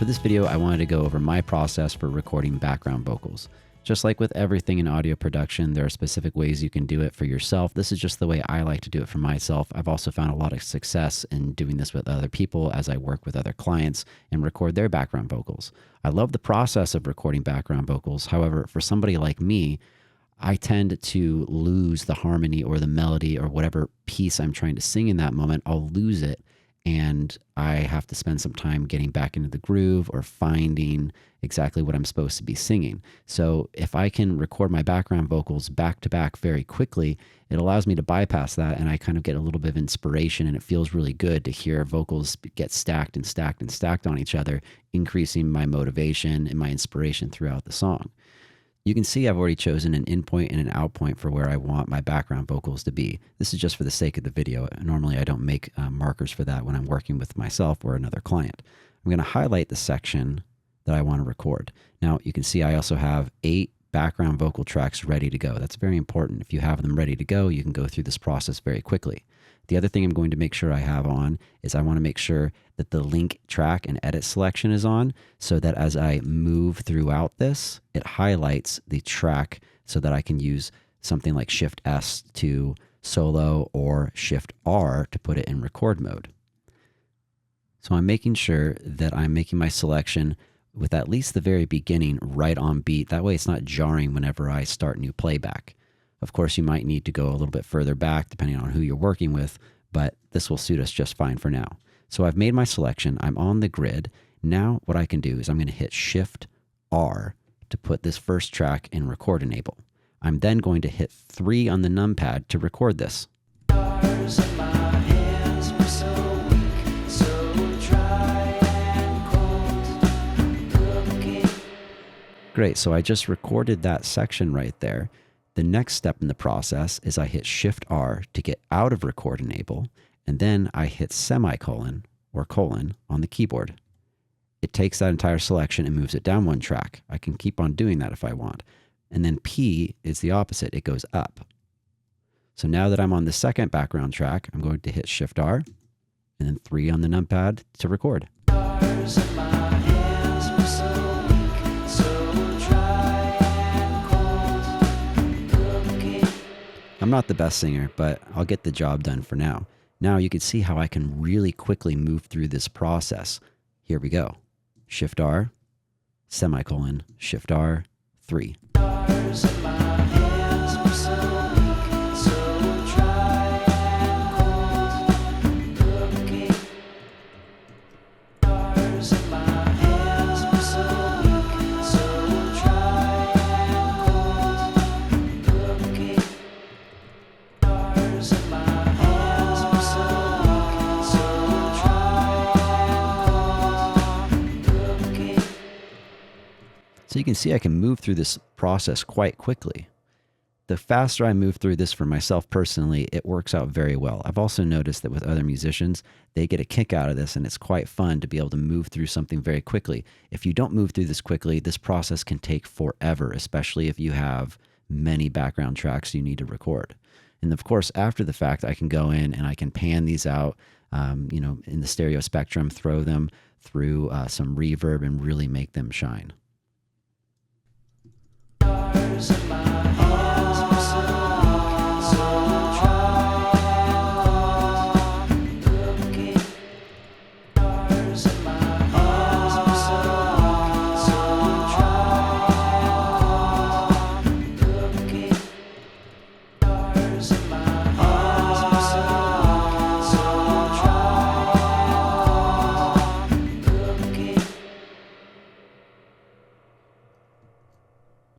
this video, I wanted to go over my process for recording background vocals. Just like with everything in audio production, there are specific ways you can do it for yourself. This is just the way I like to do it for myself. I've also found a lot of success in doing this with other people as I work with other clients and record their background vocals. I love the process of recording background vocals. However, for somebody like me, I tend to lose the harmony or the melody or whatever piece I'm trying to sing in that moment. I'll lose it, and I have to spend some time getting back into the groove or finding exactly what I'm supposed to be singing. So if I can record my background vocals back to back very quickly, it allows me to bypass that, and I kind of get a little bit of inspiration, and it feels really good to hear vocals get stacked and stacked and stacked on each other, increasing my motivation and my inspiration throughout the song. You can see I've already chosen an in point and an out point for where I want my background vocals to be. This is just for the sake of the video. Normally I don't make markers for that when I'm working with myself or another client. I'm going to highlight the section that I want to record. Now you can see I also have 8 background vocal tracks ready to go. That's very important. If you have them ready to go, you can go through this process very quickly. The other thing I'm going to make sure I have on is I want to make sure that the link track and edit selection is on, so that as I move throughout this, it highlights the track so that I can use something like Shift+S to solo or Shift+R to put it in record mode. So I'm making sure that I'm making my selection with at least the very beginning right on beat. That way it's not jarring whenever I start new playback. Of course, you might need to go a little bit further back depending on who you're working with, but this will suit us just fine for now. So I've made my selection. I'm on the grid. Now what I can do is I'm going to hit Shift+R to put this first track in record enable. I'm then going to hit 3 on the numpad to record this. Great, so I just recorded that section right there. The next step in the process is I hit Shift+R to get out of record enable, and then I hit semicolon or colon on the keyboard. It takes that entire selection and moves it down 1 track. I can keep on doing that if I want. And then P is the opposite. It goes up. So now that I'm on the second background track, I'm going to hit Shift+R and then 3 on the numpad to record. I'm not the best singer, but I'll get the job done for now. Now you can see how I can really quickly move through this process. Here we go. Shift+R, semicolon, Shift+R, 3. So you can see I can move through this process quite quickly. The faster I move through this for myself personally, it works out very well. I've also noticed that with other musicians, they get a kick out of this, and it's quite fun to be able to move through something very quickly. If you don't move through this quickly, this process can take forever, especially if you have many background tracks you need to record. And of course, after the fact, I can go in and I can pan these out, in the stereo spectrum, throw them through some reverb and really make them shine.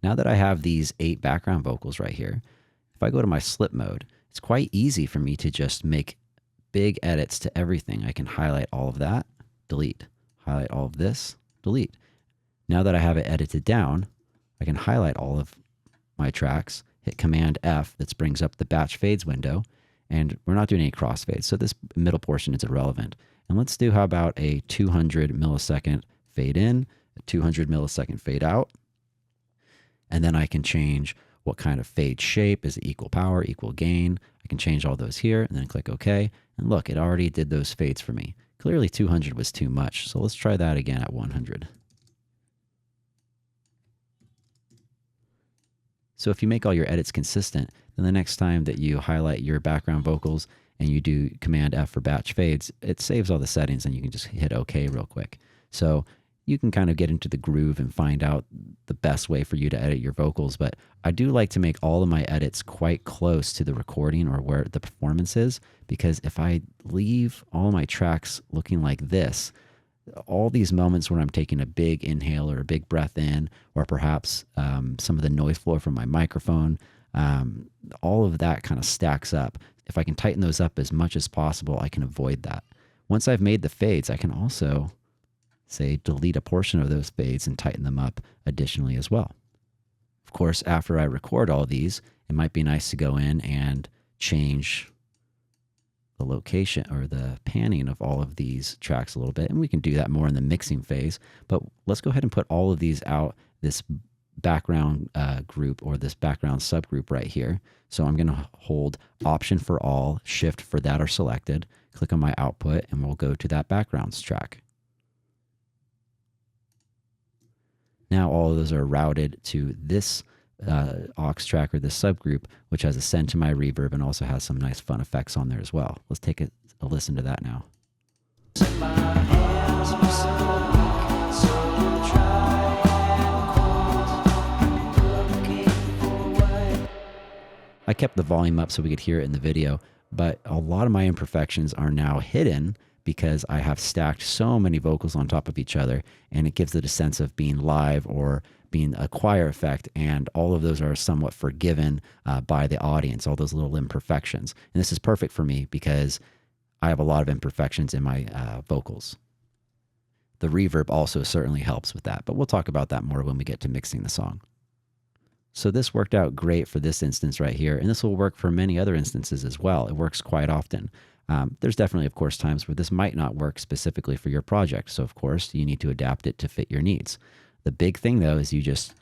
Now that I have these 8 background vocals right here, if I go to my slip mode, it's quite easy for me to just make big edits to everything. I can highlight all of that, delete, highlight all of this, delete. Now that I have it edited down, I can highlight all of my tracks, hit Command F, that brings up the batch fades window, and we're not doing any crossfades, so this middle portion is irrelevant. And let's do, how about a 200 millisecond fade in, a 200 millisecond fade out. And then I can change what kind of fade shape. Is it equal power, equal gain? I can change all those here and then click OK. And look, it already did those fades for me. Clearly 200 was too much, so let's try that again at 100. So if you make all your edits consistent, then the next time that you highlight your background vocals and you do Command F for batch fades, it saves all the settings and you can just hit OK real quick. So you can kind of get into the groove and find out the best way for you to edit your vocals. But I do like to make all of my edits quite close to the recording or where the performance is, because if I leave all my tracks looking like this, all these moments when I'm taking a big inhale or a big breath in, or perhaps some of the noise floor from my microphone, all of that kind of stacks up. If I can tighten those up as much as possible, I can avoid that. Once I've made the fades, I can also say delete a portion of those fades and tighten them up additionally as well. Of course, after I record all these, it might be nice to go in and change the location or the panning of all of these tracks a little bit, and we can do that more in the mixing phase. But let's go ahead and put all of these out, this background group or this background subgroup right here. So I'm going to hold Option for all, Shift for that are selected, click on my output, and we'll go to that backgrounds track. Now all of those are routed to this aux track or this subgroup, which has a send to my reverb and also has some nice fun effects on there as well. Let's take a listen to that now. I kept the volume up so we could hear it in the video, but a lot of my imperfections are now hidden because I have stacked so many vocals on top of each other, and it gives it a sense of being live or being a choir effect, and all of those are somewhat forgiven by the audience, all those little imperfections. And this is perfect for me because I have a lot of imperfections in my vocals. The reverb also certainly helps with that, but we'll talk about that more when we get to mixing the song. So this worked out great for this instance right here, and this will work for many other instances as well. It works quite often. There's definitely, of course, times where this might not work specifically for your project. So, of course, you need to adapt it to fit your needs. The big thing, though, is you just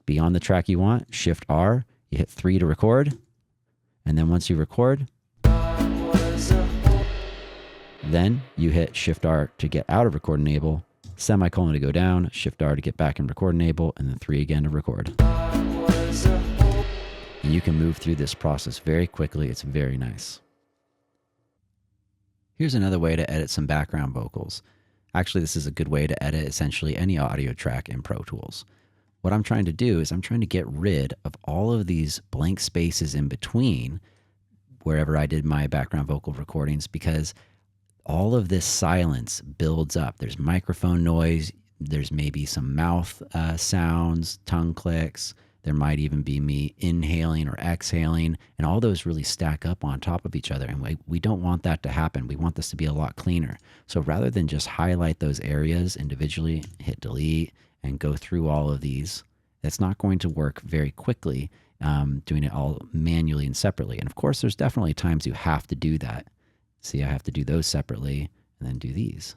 be on the track you want, Shift+R, you hit 3 to record, and then once you record, then you hit Shift+R to get out of record enable, semicolon to go down, Shift+R to get back in record enable, and then 3 again to record. And you can move through this process very quickly. It's very nice. Here's another way to edit some background vocals. Actually, this is a good way to edit essentially any audio track in Pro Tools. What I'm trying to do is I'm trying to get rid of all of these blank spaces in between wherever I did my background vocal recordings, because all of this silence builds up. There's microphone noise, there's maybe some mouth sounds, tongue clicks, there might even be me inhaling or exhaling, and all those really stack up on top of each other, and we don't want that to happen. We want this to be a lot cleaner. So rather than just highlight those areas individually, hit delete, and go through all of these, that's not going to work very quickly, doing it all manually and separately. And of course, there's definitely times you have to do that. See, I have to do those separately and then do these.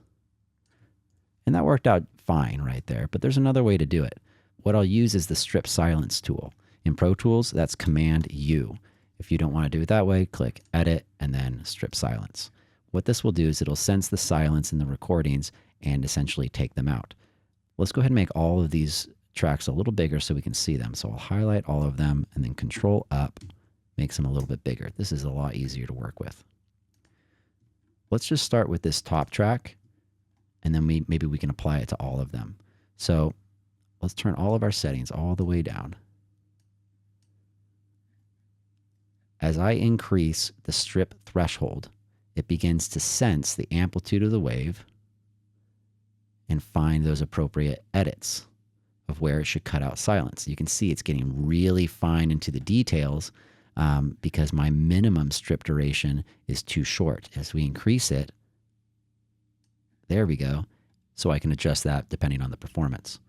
And that worked out fine right there, but there's another way to do it. What I'll use is the strip silence tool. In Pro Tools, that's Command U. If you don't want to do it that way, click Edit and then Strip Silence. What this will do is it'll sense the silence in the recordings and essentially take them out. Let's go ahead and make all of these tracks a little bigger so we can see them. So I'll highlight all of them and then Control Up makes them a little bit bigger. This is a lot easier to work with. Let's just start with this top track, and then maybe we can apply it to all of them. So let's turn all of our settings all the way down. As I increase the strip threshold, it begins to sense the amplitude of the wave and find those appropriate edits of where it should cut out silence. You can see it's getting really fine into the details because my minimum strip duration is too short. As we increase it, there we go. So I can adjust that depending on the performance.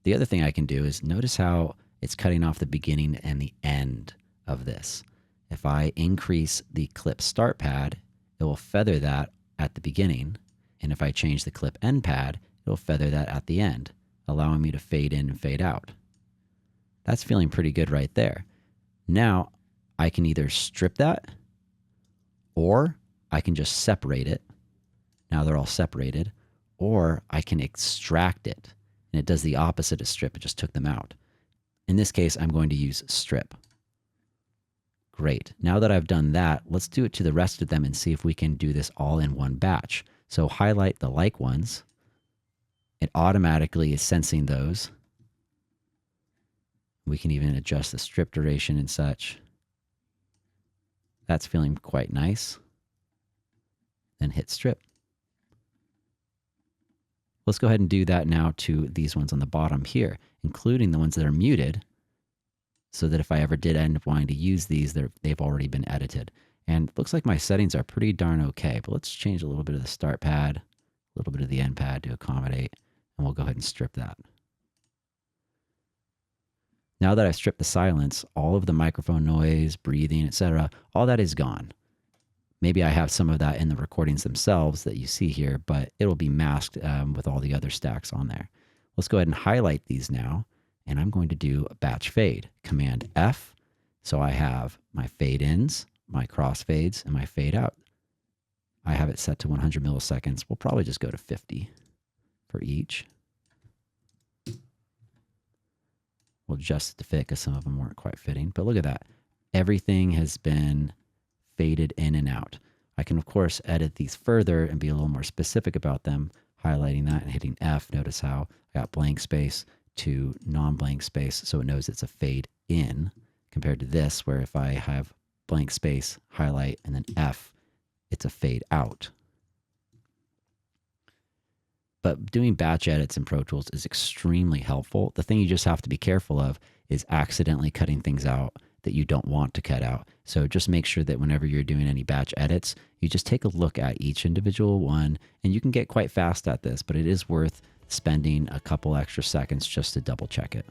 The other thing I can do is notice how it's cutting off the beginning and the end of this. If I increase the clip start pad, it will feather that at the beginning. And if I change the clip end pad, it will feather that at the end, allowing me to fade in and fade out. That's feeling pretty good right there. Now I can either strip that or I can just separate it. Now they're all separated. Or I can extract it, and it does the opposite of strip. It just took them out. In this case, I'm going to use strip. Great. Now that I've done that, let's do it to the rest of them and see if we can do this all in one batch. So highlight the like ones. It automatically is sensing those. We can even adjust the strip duration and such. That's feeling quite nice. Then hit strip. Let's go ahead and do that now to these ones on the bottom here, including the ones that are muted, so that if I ever did end up wanting to use these, they've already been edited. And it looks like my settings are pretty darn okay, but let's change a little bit of the start pad, a little bit of the end pad to accommodate, and we'll go ahead and strip that. Now that I've stripped the silence, all of the microphone noise, breathing, etc., all that is gone. Maybe I have some of that in the recordings themselves that you see here, but it'll be masked with all the other stacks on there. Let's go ahead and highlight these now, and I'm going to do a batch fade. Command F, so I have my fade ins, my crossfades, and my fade out. I have it set to 100 milliseconds. We'll probably just go to 50 for each. We'll adjust it to fit because some of them weren't quite fitting, but look at that. Everything has been faded in and out. I can, of course, edit these further and be a little more specific about them, highlighting that and hitting F. Notice how I got blank space to non-blank space, so it knows it's a fade in, compared to this, where if I have blank space, highlight, and then F, it's a fade out. But doing batch edits in Pro Tools is extremely helpful. The thing you just have to be careful of is accidentally cutting things out that you don't want to cut out. So just make sure that whenever you're doing any batch edits, you just take a look at each individual one, and you can get quite fast at this, but it is worth spending a couple extra seconds just to double check it.